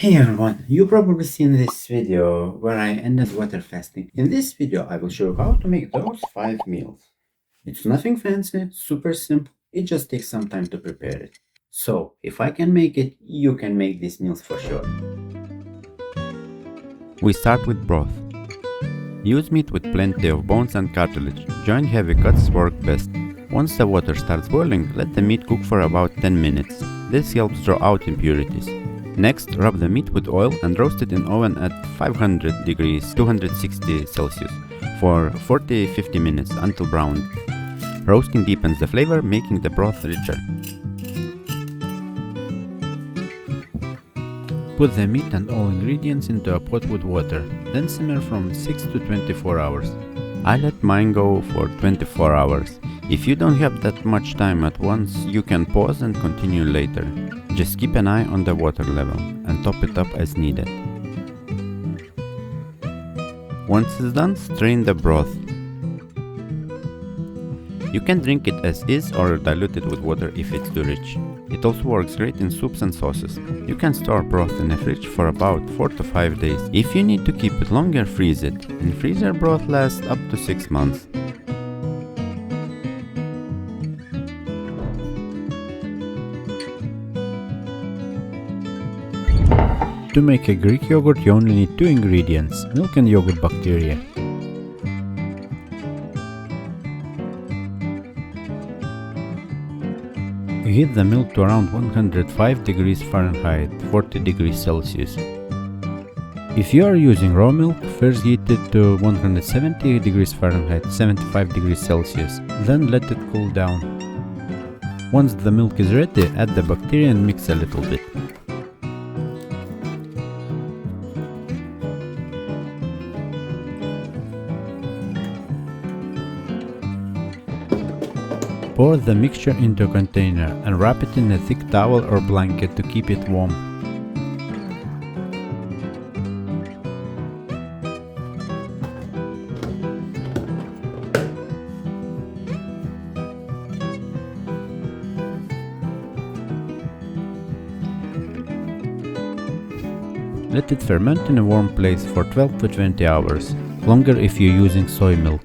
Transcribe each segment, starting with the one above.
Hey everyone, you probably seen this video where I ended water fasting. In this video I will show you how to make those 5 meals. It's nothing fancy, super simple, it just takes some time to prepare it. So, if I can make it, you can make these meals for sure. We start with broth. Use meat with plenty of bones and cartilage. Joint heavy cuts work best. Once the water starts boiling, let the meat cook for about 10 minutes. This helps draw out impurities. Next, rub the meat with oil and roast it in oven at 500 degrees 260 Celsius for 40-50 minutes until brown. Roasting deepens the flavor, making the broth richer. Put the meat and all ingredients into a pot with water, then simmer from 6 to 24 hours. I let mine go for 24 hours. If you don't have that much time at once, you can pause and continue later. Just keep an eye on the water level and top it up as needed. Once it's done, strain the broth. You can drink it as is or dilute it with water if it's too rich. It also works great in soups and sauces. You can store broth in the fridge for about 4 to 5 days. If you need to keep it longer, freeze it. In freezer, broth lasts up to 6 months. To make a Greek yogurt, you only need two ingredients, milk and yogurt bacteria. Heat the milk to around 105 degrees Fahrenheit, 40 degrees Celsius. If you are using raw milk, first heat it to 170 degrees Fahrenheit, 75 degrees Celsius, then let it cool down. Once the milk is ready, add the bacteria and mix a little bit. Pour the mixture into a container and wrap it in a thick towel or blanket to keep it warm. Let it ferment in a warm place for 12 to 20 hours, longer if you're using soy milk.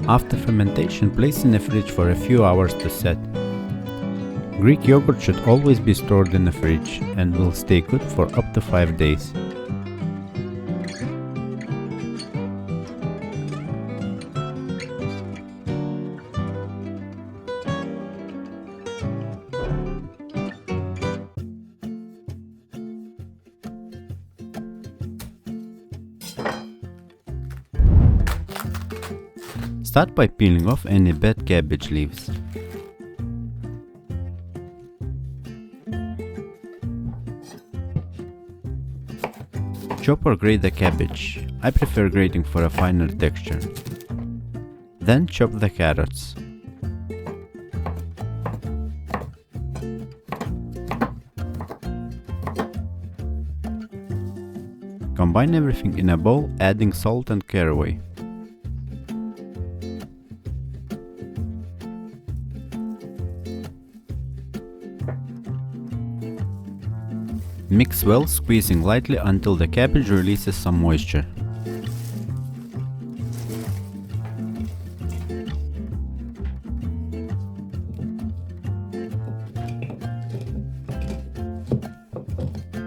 After fermentation, place in the fridge for a few hours to set. Greek yogurt should always be stored in the fridge and will stay good for up to 5 days. Start by peeling off any bad cabbage leaves. Chop or grate the cabbage. I prefer grating for a finer texture. Then chop the carrots. Combine everything in a bowl, adding salt and caraway. Mix well, squeezing lightly until the cabbage releases some moisture.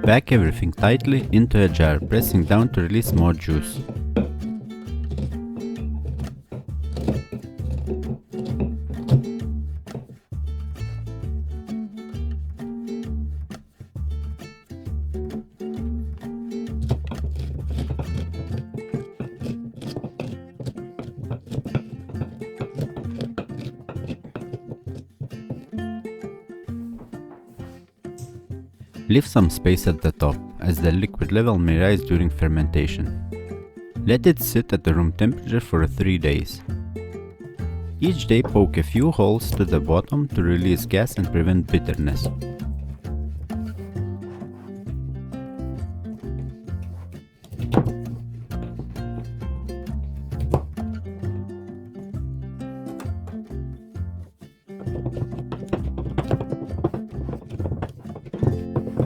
Pack everything tightly into a jar, pressing down to release more juice. Leave some space at the top, as the liquid level may rise during fermentation. Let it sit at the room temperature for 3 days. Each day poke a few holes to the bottom to release gas and prevent bitterness.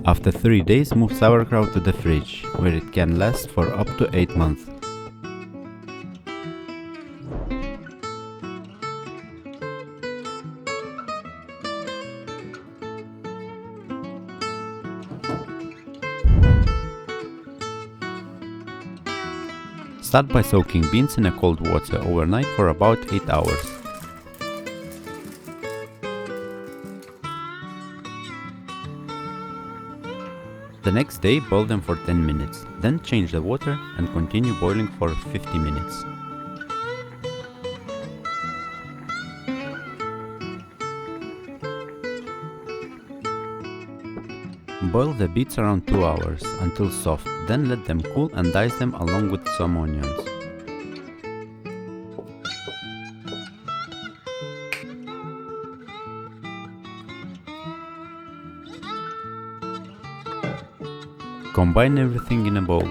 After 3 days, move sauerkraut to the fridge, where it can last for up to 8 months. Start by soaking beans in a cold water overnight for about 8 hours. The next day, boil them for 10 minutes, then change the water and continue boiling for 50 minutes. Boil the beets around 2 hours until soft, then let them cool and dice them along with some onions. Combine everything in a bowl.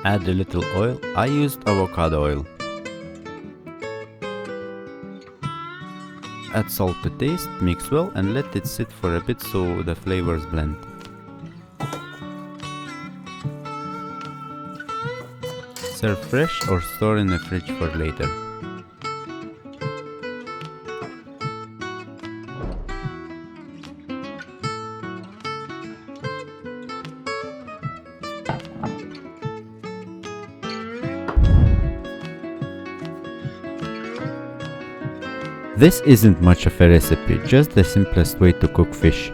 Add a little oil. I used avocado oil. Add salt to taste, mix well and let it sit for a bit so the flavors blend. Serve fresh or store in the fridge for later. This isn't much of a recipe, just the simplest way to cook fish.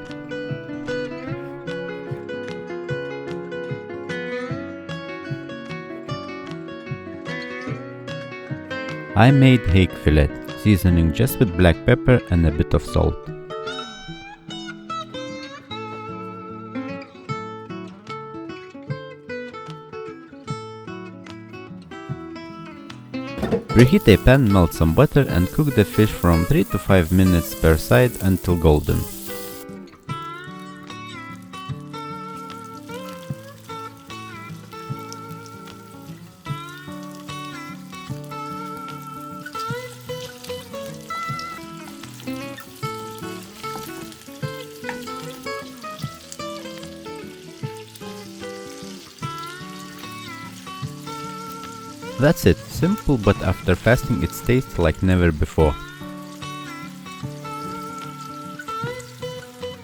I made hake fillet, seasoning just with black pepper and a bit of salt. Preheat a pan, melt some butter and cook the fish from 3 to 5 minutes per side until golden. That's it, simple, but after fasting it tastes like never before.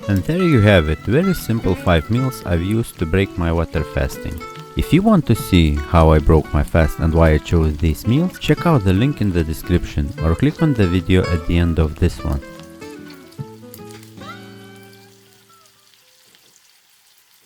And there you have it, very simple 5 meals I've used to break my water fasting. If you want to see how I broke my fast and why I chose these meals, check out the link in the description or click on the video at the end of this one.